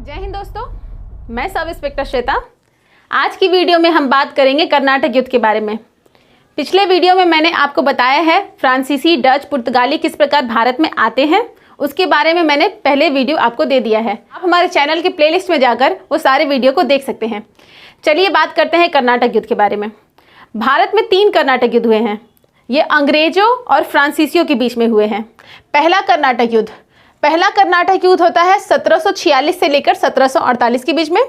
जय हिंद दोस्तों, मैं सब इंस्पेक्टर श्वेता। आज की वीडियो में हम बात करेंगे कर्नाटक युद्ध के बारे में। पिछले वीडियो में मैंने आपको बताया है फ्रांसीसी, डच, पुर्तगाली किस प्रकार भारत में आते हैं, उसके बारे में मैंने पहले वीडियो आपको दे दिया है। आप हमारे चैनल के प्लेलिस्ट में जाकर वो सारे वीडियो को देख सकते हैं। चलिए बात करते हैं कर्नाटक युद्ध के बारे में। भारत में 3 कर्नाटक युद्ध हुए हैं। ये अंग्रेजों और फ्रांसीसियों के बीच में हुए हैं। पहला कर्नाटक युद्ध होता है 1746 से लेकर 1748 के बीच में,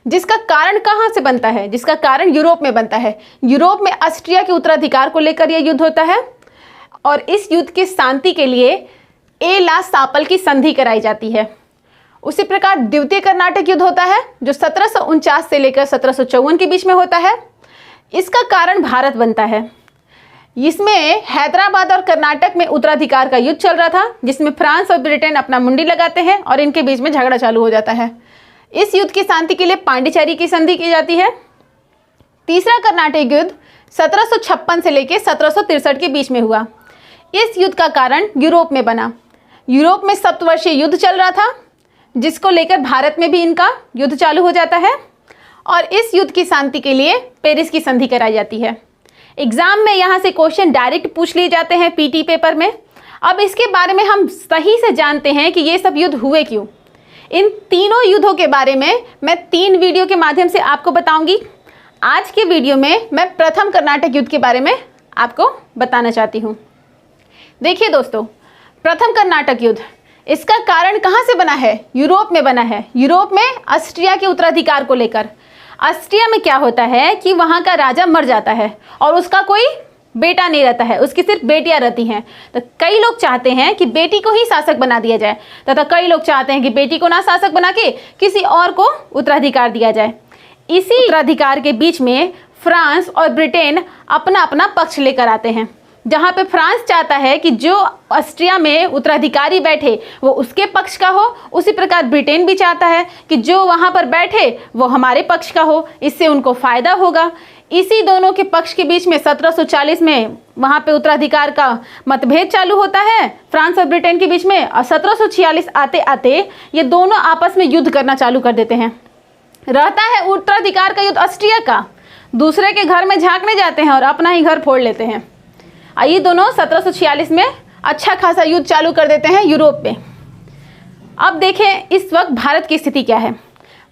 जिसका कारण कहाँ से बनता है? जिसका कारण यूरोप में बनता है। यूरोप में ऑस्ट्रिया के उत्तराधिकार को लेकर यह युद्ध होता है और इस युद्ध की शांति के लिए एला सापल की संधि कराई जाती है। उसी प्रकार द्वितीय कर्नाटक युद्ध होता है जो 1749 से लेकर 1754 के बीच में होता है। इसका कारण भारत बनता है। इसमें हैदराबाद और कर्नाटक में उत्तराधिकार का युद्ध चल रहा था, जिसमें फ्रांस और ब्रिटेन अपना मुंडी लगाते हैं और इनके बीच में झगड़ा चालू हो जाता है। इस युद्ध की शांति के लिए पांडिचेरी की संधि की जाती है। तीसरा कर्नाटक युद्ध 1756 से लेकर 1763 के बीच में हुआ। इस युद्ध का कारण यूरोप में बना। यूरोप में सप्तवर्षीय युद्ध चल रहा था, जिसको लेकर भारत में भी इनका युद्ध चालू हो जाता है और इस युद्ध की शांति के लिए पेरिस की संधि कराई जाती है। एग्जाम में यहाँ से क्वेश्चन डायरेक्ट पूछ लिए जाते हैं पीटी पेपर में। अब इसके बारे में हम सही से जानते हैं कि ये सब युद्ध हुए क्यों। इन तीनों युद्धों के बारे में मैं 3 वीडियो के माध्यम से आपको बताऊंगी। आज के वीडियो में मैं प्रथम कर्नाटक युद्ध के बारे में आपको बताना चाहती हूँ। देखिए दोस्तों, प्रथम कर्नाटक युद्ध, इसका कारण कहाँ से बना है? यूरोप में बना है। यूरोप में ऑस्ट्रिया के उत्तराधिकार को लेकर। ऑस्ट्रिया में क्या होता है कि वहाँ का राजा मर जाता है और उसका कोई बेटा नहीं रहता है, उसकी सिर्फ बेटियां रहती हैं। तो कई लोग चाहते हैं कि बेटी को ही शासक बना दिया जाए, तथा कई लोग चाहते हैं कि बेटी को ना शासक बना के किसी और को उत्तराधिकार दिया जाए। इसी उत्तराधिकार के बीच में फ्रांस और ब्रिटेन अपना अपना पक्ष लेकर आते हैं। जहाँ पे फ्रांस चाहता है कि जो ऑस्ट्रिया में उत्तराधिकारी बैठे वो उसके पक्ष का हो, उसी प्रकार ब्रिटेन भी चाहता है कि जो वहाँ पर बैठे वो हमारे पक्ष का हो, इससे उनको फ़ायदा होगा। इसी दोनों के पक्ष के बीच में 1740 में वहाँ पे उत्तराधिकार का मतभेद चालू होता है फ्रांस और ब्रिटेन के बीच में, और 1746 आते आते ये दोनों आपस में युद्ध करना चालू कर देते हैं। रहता है उत्तराधिकार का युद्ध ऑस्ट्रिया का, दूसरे के घर में झांकने जाते हैं और अपना ही घर फोड़ लेते हैं। ये दोनों 1746 में अच्छा खासा युद्ध चालू कर देते हैं यूरोप में। अब देखें इस वक्त भारत की स्थिति क्या है।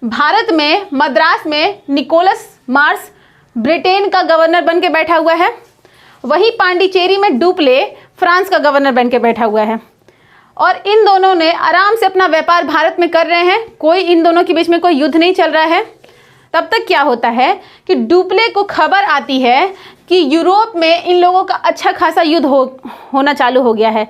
भारत में मद्रास में निकोलस मार्श ब्रिटेन का गवर्नर बन के बैठा हुआ है। वहीं पांडिचेरी में डुप्ले फ्रांस का गवर्नर बन के बैठा हुआ है और इन दोनों ने आराम से अपना व्यापार भारत में कर रहे हैं। कोई इन दोनों के बीच में कोई युद्ध नहीं चल रहा है। तब तक क्या होता है कि डुप्ले को खबर आती है कि यूरोप में इन लोगों का अच्छा खासा युद्ध होना चालू हो गया है,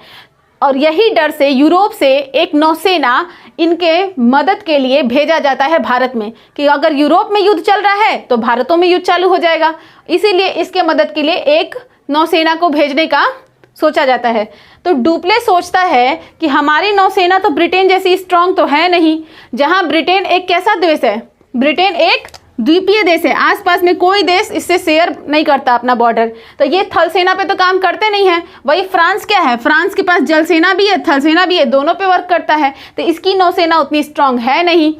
और यही डर से यूरोप से एक नौसेना इनके मदद के लिए भेजा जाता है भारत में कि अगर यूरोप में युद्ध चल रहा है तो भारतों में युद्ध चालू हो जाएगा। इसीलिए इसके मदद के लिए एक नौसेना को भेजने का सोचा जाता है। तो डुप्ले सोचता है कि हमारी नौसेना तो ब्रिटेन जैसी स्ट्रांग तो है नहीं। जहाँ ब्रिटेन एक कैसा देश है, ब्रिटेन एक द्वीपीय देश है, आसपास में कोई देश इससे शेयर नहीं करता अपना बॉर्डर, तो ये थल सेना पे तो काम करते नहीं है। वही फ्रांस क्या है, फ्रांस के पास जल सेना भी है, थल सेना भी है, दोनों पे वर्क करता है, तो इसकी नौसेना उतनी स्ट्रांग है नहीं।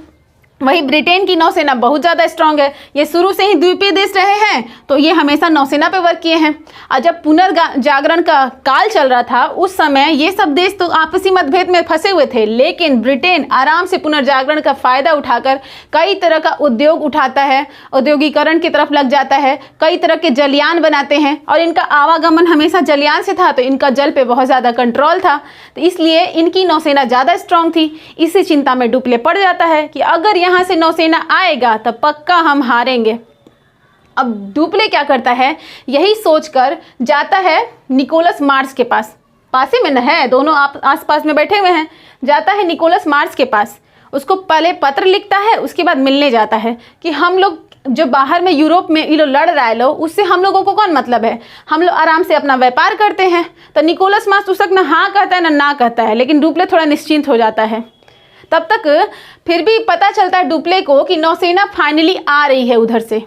वही ब्रिटेन की नौसेना बहुत ज़्यादा स्ट्रांग है। ये शुरू से ही द्वीपीय देश रहे हैं तो ये हमेशा नौसेना पे वर्क किए हैं। और जब पुनर्जागरण का काल चल रहा था उस समय ये सब देश तो आपसी मतभेद में फंसे हुए थे, लेकिन ब्रिटेन आराम से पुनर्जागरण का फ़ायदा उठाकर कई तरह का उद्योग उठाता है, औद्योगिकरण की तरफ लग जाता है, कई तरह के जलयान बनाते हैं और इनका आवागमन हमेशा जलयान से था, तो इनका जल पे बहुत ज़्यादा कंट्रोल था, तो इसलिए इनकी नौसेना ज़्यादा स्ट्रांग थी। इसी चिंता में डुप्ले पड़ जाता है कि अगर यहाँ से नौसेना आएगा तो पक्का हम हारेंगे। अब डुप्ले क्या करता है, यही सोचकर जाता है निकोलस मार्श के पास, पासे में न है, दोनों आसपास में बैठे हुए हैं। जाता है निकोलस मार्श के पास, उसको पहले पत्र लिखता है, उसके बाद मिलने जाता है कि हम लोग जो बाहर में यूरोप में ये लोग लड़ रहा है लोग, उससे हम लोगों को कौन मतलब है, हम लोग आराम से अपना व्यापार करते हैं। तो निकोलस मार्श उस वक्त ना हाँ कहता है ना कहता है, लेकिन डुप्ले थोड़ा निश्चिंत हो जाता है। तब तक फिर भी पता चलता है डुप्ले को कि नौसेना फाइनली आ रही है उधर से।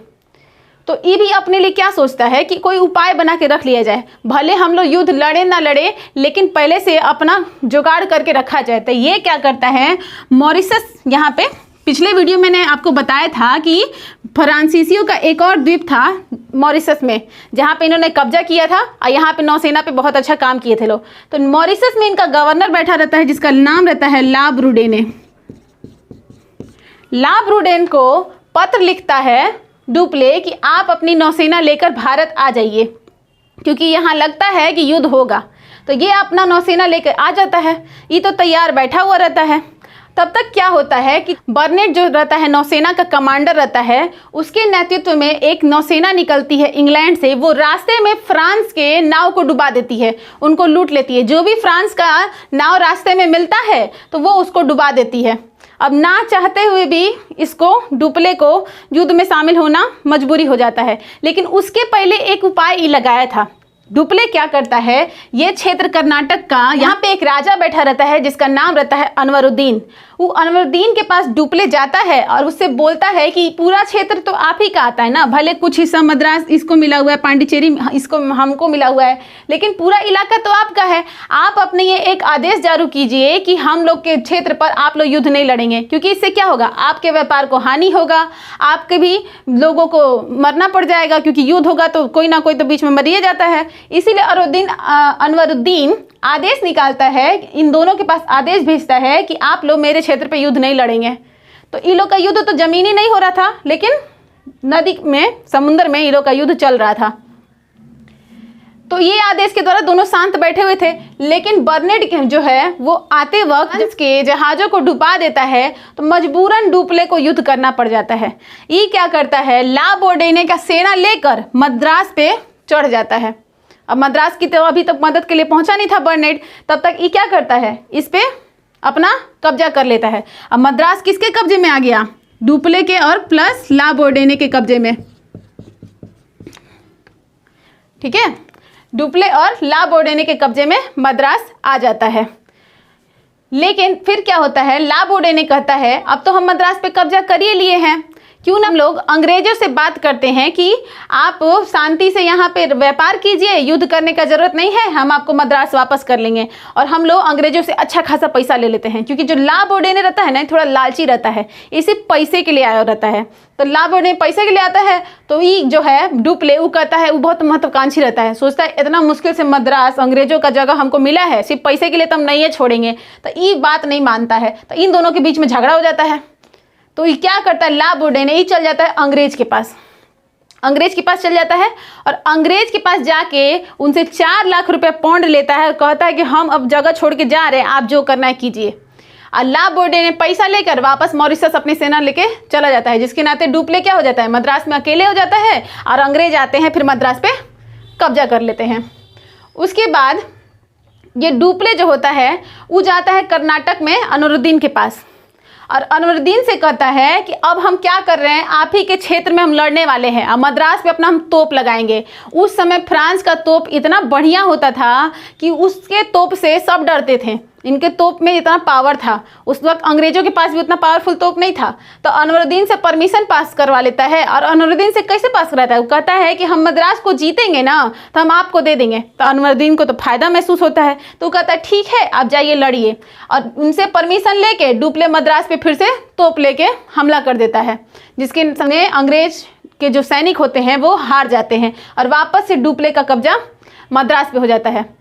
तो ये भी अपने लिए क्या सोचता है कि कोई उपाय बना के रख लिया जाए, भले हम लोग युद्ध लड़े ना लड़े लेकिन पहले से अपना जुगाड़ करके रखा जाए। तो ये क्या करता है, मॉरिशस यहाँ पे पिछले वीडियो मैंने आपको बताया था कि फ्रांसीसियों का एक और द्वीप था मॉरिशस में, जहाँ पे इन्होंने कब्जा किया था और यहाँ पे नौसेना पे बहुत अच्छा काम किए थे लोग। तो मॉरिशस में इनका गवर्नर बैठा रहता है जिसका नाम रहता है ला ब्रूडेने। ला ब्रूडेन को पत्र लिखता है डुप्ले कि आप अपनी नौसेना लेकर भारत आ जाइए, क्योंकि यहाँ लगता है कि युद्ध होगा। तो ये अपना नौसेना लेकर आ जाता है, ये तो तैयार बैठा हुआ रहता है। तब तक क्या होता है कि बर्नेट जो रहता है नौसेना का कमांडर रहता है, उसके नेतृत्व में एक नौसेना निकलती है इंग्लैंड से। वो रास्ते में फ्रांस के नाव को डुबा देती है, उनको लूट लेती है। जो भी फ्रांस का नाव रास्ते में मिलता है तो वो उसको डुबा देती है। अब ना चाहते हुए भी इसको डुप्ले को युद्ध में शामिल होना मजबूरी हो जाता है। लेकिन उसके पहले एक उपाय ये लगाया था। डुप्ले क्या करता है, ये क्षेत्र कर्नाटक का, यहाँ पे एक राजा बैठा रहता है जिसका नाम रहता है अनवरुद्दीन। वो अनवरुद्दीन के पास डुप्ले जाता है और उससे बोलता है कि पूरा क्षेत्र तो आप ही का आता है ना, भले कुछ हिस्सा मद्रास इसको मिला हुआ है, पांडिचेरी इसको हमको मिला हुआ है, लेकिन पूरा इलाका तो आपका है। आप अपने ये एक आदेश जारी कीजिए कि हम लोग के क्षेत्र पर आप लोग युद्ध नहीं लड़ेंगे, क्योंकि इससे क्या होगा, आपके व्यापार को हानि होगा, आपके भी लोगों को मरना पड़ जाएगा, क्योंकि युद्ध होगा तो कोई ना कोई तो बीच में मरिए जाता है। इसीलिए अनवरुद्दीन आदेश निकालता है, इन दोनों के पास आदेश भेजता है कि आप लोग मेरे क्षेत्र पे युद्ध नहीं लड़ेंगे। तो इन लोग का युद्ध तो जमीनी नहीं हो रहा था, लेकिन नदी में, समुद्र में इन लोग का युद्ध चल रहा था। तो ये आदेश के द्वारा दोनों शांत बैठे हुए थे। लेकिन बर्नेट जो है वो आते वक्त इसके जहाज़ों को डुबा देता है, तो मजबूरन डुप्ले को युद्ध करना पड़ जाता है। ये क्या करता है, ला बोर्डेने का सेना लेकर मद्रास पे चढ़ जाता है। अब मद्रास की तो अभी तक मदद के लिए पहुंचा नहीं था बर्नेट, तब तक ये क्या करता है, इस पे अपना कब्जा कर लेता है। अब मद्रास किसके कब्जे में आ गया, डुप्ले के और प्लस ला बोर्डेने के कब्जे में। ठीक है, डुप्ले और ला बोर्डेने के कब्जे में मद्रास आ जाता है। लेकिन फिर क्या होता है, ला बोर्डेने कहता है अब तो हम मद्रास पे कब्जा कर ही लिए हैं, क्यों ना हम लोग अंग्रेजों से बात करते हैं कि आप शांति से यहाँ पे व्यापार कीजिए, युद्ध करने का जरूरत नहीं है, हम आपको मद्रास वापस कर लेंगे। और हम लोग अंग्रेजों से अच्छा खासा पैसा ले लेते हैं, क्योंकि जो ला बोर्डेने रहता है ना, थोड़ा लालची रहता है, इसी पैसे के लिए आया रहता है। तो ला बोर्डेने पैसे के लिए आता है, तो ये जो है डुप्ले वो कहता है, वो बहुत महत्वाकांक्षी रहता है, सोचता है इतना मुश्किल से मद्रास अंग्रेजों का जगह हमको मिला है, सिर्फ पैसे के लिए तो हम नहीं छोड़ेंगे। तो ये बात नहीं मानता है, तो इन दोनों के बीच में झगड़ा हो जाता है। तो ये क्या करता है, ला बोर्डेने ये चल जाता है अंग्रेज के पास। अंग्रेज के पास चल जाता है और अंग्रेज के पास जाके उनसे 4 लाख रुपए पौंड लेता है और कहता है कि हम अब जगह छोड़ के जा रहे हैं, आप जो करना है कीजिए। और ला बोर्डेने पैसा लेकर वापस मॉरिशस अपनी सेना लेके चला जाता है, जिसके नाते डुप्ले क्या हो जाता है, मद्रास में अकेले हो जाता है और अंग्रेज आते हैं फिर मद्रास पे कब्जा कर लेते हैं। उसके बाद ये डुप्ले जो होता है वो जाता है कर्नाटक में अनवरुद्दीन के पास और अनवरुद्दीन से कहता है कि अब हम क्या कर रहे हैं, आप ही के क्षेत्र में हम लड़ने वाले हैं, अब मद्रास पे अपना हम तोप लगाएंगे। उस समय फ्रांस का तोप इतना बढ़िया होता था कि उसके तोप से सब डरते थे, इनके तोप में इतना पावर था। उस वक्त अंग्रेजों के पास भी उतना पावरफुल तोप नहीं था। तो अनवरुद्दीन से परमिशन पास करवा लेता है। और अनवरुद्दीन से कैसे पास कराता है, वो कहता है कि हम मद्रास को जीतेंगे ना तो हम आपको दे देंगे। तो अनवरुद्दीन को तो फायदा महसूस होता है, तो वो कहता है ठीक है आप जाइए लड़िए। और उनसे परमिशन लेके डुप्ले मद्रास पे फिर से तोप लेके हमला कर देता है, जिसके संगे अंग्रेज के जो सैनिक होते हैं वो हार जाते हैं और वापस से डुप्ले का कब्जा मद्रास पे हो जाता है।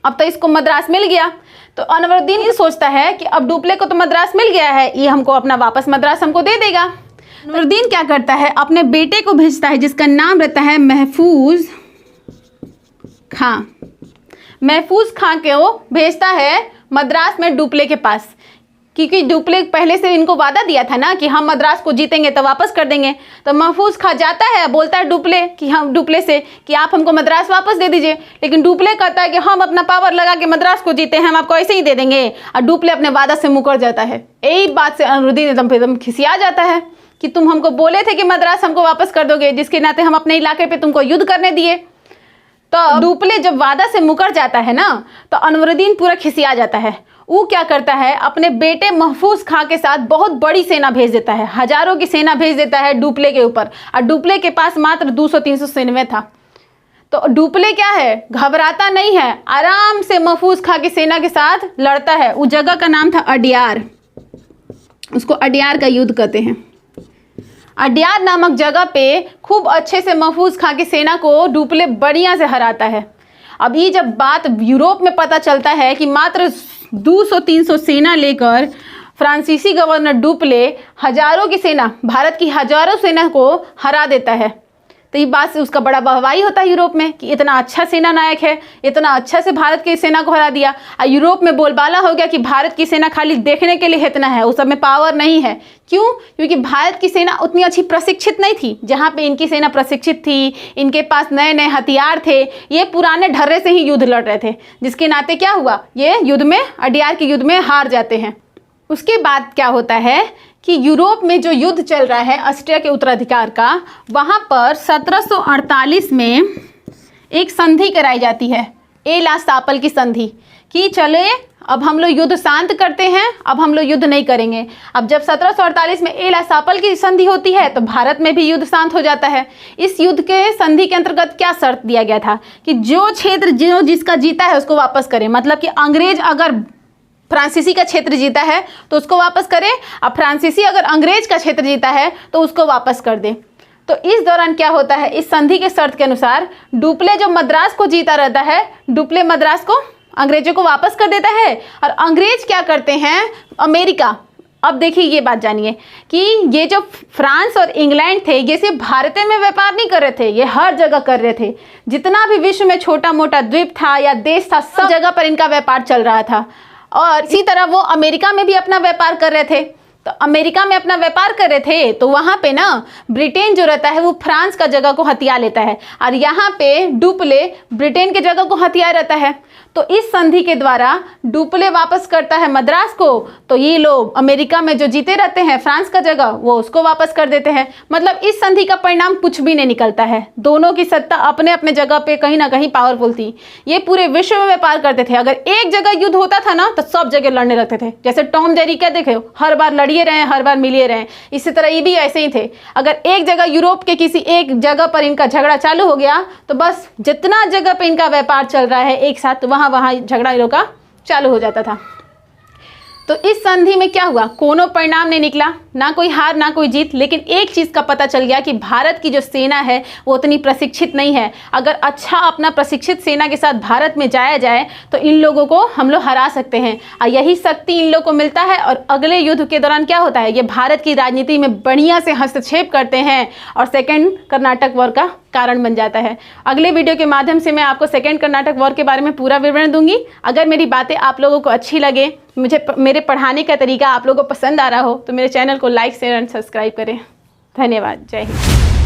अब तो इसको मद्रास मिल गया, तो अनवरुद्दीन ये सोचता है कि अब डुप्ले को तो मद्रास मिल गया है, ये हमको अपना वापस मद्रास हमको दे देगा। अनवरुद्दीन क्या करता है, अपने बेटे को भेजता है जिसका नाम रहता है महफूज खां। महफूज खां को भेजता है मद्रास में डुप्ले के पास, क्योंकि डुप्ले पहले से इनको वादा दिया था ना कि हम मद्रास को जीतेंगे तो वापस कर देंगे। तो महफूज खां जाता है, बोलता है डुप्ले से कि आप हमको मद्रास वापस दे दीजिए। लेकिन डुप्ले कहता है कि हम अपना पावर लगा के मद्रास को जीते हैं, हम आपको ऐसे ही दे देंगे। और डुप्ले अपने वादा से मुकर जाता है। यही बात से अनवरुद्दीन एकदम खिसिया जाता है कि तुम हमको बोले थे कि मद्रास हमको वापस कर दोगे, जिसके नाते हम अपने इलाके पर तुमको युद्ध करने दिए। तो डुप्ले जब वादा से मुकर जाता है ना, तो अनवरुद्दीन पूरा खिसिया जाता है। वो क्या करता है, अपने बेटे महफूज खां के साथ बहुत बड़ी सेना भेज देता है, हजारों की सेना भेज देता है डुप्ले के ऊपर। और डुप्ले के पास मात्र 200-300 सैनिक था। तो डुप्ले क्या है, घबराता नहीं है, आराम से महफूज खां की सेना के साथ लड़ता है। उस जगह का नाम था अडियार। उसको अड्यार का युद्ध कहते हैं। अड्यार नामक जगह पे खूब अच्छे से महफूज खां की सेना को डुप्ले बढ़िया से हराता है। अब ये जब बात यूरोप में पता चलता है कि मात्र 200-300 सेना लेकर फ्रांसीसी गवर्नर डुप्ले हजारों की सेना, भारत की हजारों सेना को हरा देता है, तो ये बात से उसका बड़ा वाहवाही होता है यूरोप में कि इतना अच्छा सेना नायक है, इतना अच्छा से भारत की सेना को हरा दिया। और यूरोप में बोलबाला हो गया कि भारत की सेना खाली देखने के लिए इतना है, उस सब में पावर नहीं है। क्यों? क्योंकि भारत की सेना उतनी अच्छी प्रशिक्षित नहीं थी। जहाँ पे इनकी सेना प्रशिक्षित थी, इनके पास नए नए हथियार थे, ये पुराने ढर्रे से ही युद्ध लड़ रहे थे, जिसके नाते क्या हुआ, ये युद्ध में, अड्यार के युद्ध में हार जाते हैं। उसके बाद क्या होता है कि यूरोप में जो युद्ध चल रहा है ऑस्ट्रिया के उत्तराधिकार का, वहाँ पर 1748 में एक संधि कराई जाती है, एला-सापल की संधि, कि चले अब हम लोग युद्ध शांत करते हैं, अब हम लोग युद्ध नहीं करेंगे। अब जब 1748 में एला-सापल की संधि होती है तो भारत में भी युद्ध शांत हो जाता है। इस युद्ध के संधि के अंतर्गत क्या शर्त दिया गया था कि जो क्षेत्र जो जिसका जीता है उसको वापस करें। मतलब कि अंग्रेज अगर फ्रांसीसी का क्षेत्र जीता है तो उसको वापस करे, अब फ्रांसीसी अगर अंग्रेज का क्षेत्र जीता है तो उसको वापस कर दे। तो इस दौरान क्या होता है, इस संधि के शर्त के अनुसार डुप्ले जो मद्रास को जीता रहता है, डुप्ले मद्रास को अंग्रेजों को वापस कर देता है। और अंग्रेज क्या करते हैं, अमेरिका, अब देखिए ये बात जानिए कि ये जो फ्रांस और इंग्लैंड थे, ये सिर्फ भारत में व्यापार नहीं कर रहे थे, ये हर जगह कर रहे थे। जितना भी विश्व में छोटा मोटा द्वीप था या देश था, सब जगह पर इनका व्यापार चल रहा था। और इसी तरह वो अमेरिका में भी अपना व्यापार कर रहे थे। तो अमेरिका में अपना व्यापार कर रहे थे तो वहाँ पे ना ब्रिटेन जो रहता है वो फ्रांस का जगह को हथिया लेता है, और यहाँ पे डुप्ले ब्रिटेन के जगह को हथिया रहता है। तो इस संधि के द्वारा डुप्ले वापस करता है मद्रास को, तो ये लोग अमेरिका में जो जीते रहते हैं फ्रांस का जगह, वो उसको वापस कर देते हैं। मतलब इस संधि का परिणाम कुछ भी नहीं निकलता है। दोनों की सत्ता अपने अपने जगह पे कहीं ना कहीं पावरफुल थी। ये पूरे विश्व में व्यापार करते थे। अगर एक जगह युद्ध होता था ना तो सब जगह लड़ने लगते थे। जैसे टॉम जेरी क्या देखे, हर बार लड़िए रहे, हर बार मिलिए रहे। इसी तरह ये भी ऐसे ही थे। अगर एक जगह यूरोप के किसी एक जगह पर इनका झगड़ा चालू हो गया तो बस जितना जगह पे इनका व्यापार चल रहा है एक साथ, वहाँ झगड़ा इन लोग का चालू हो जाता था। तो इस संधि में क्या हुआ, कोनो परिणाम नहीं निकला, ना कोई हार ना कोई जीत। लेकिन एक चीज़ का पता चल गया कि भारत की जो सेना है वो उतनी प्रशिक्षित नहीं है। अगर अच्छा अपना प्रशिक्षित सेना के साथ भारत में जाया जाए तो इन लोगों को हम लोग हरा सकते हैं, और यही शक्ति इन लोगों को मिलता है। और अगले युद्ध के दौरान क्या होता है, ये भारत की राजनीति में बढ़िया से हस्तक्षेप करते हैं और सेकेंड कर्नाटक वॉर का कारण बन जाता है। अगले वीडियो के माध्यम से मैं आपको सेकेंड कर्नाटक वॉर के बारे में पूरा विवरण दूंगी। अगर मेरी बातें आप लोगों को अच्छी लगे, मेरे पढ़ाने का तरीका आप लोगों को पसंद आ रहा हो, तो मेरे चैनल को लाइक शेयर एंड सब्सक्राइब करें। धन्यवाद। जय हिंद।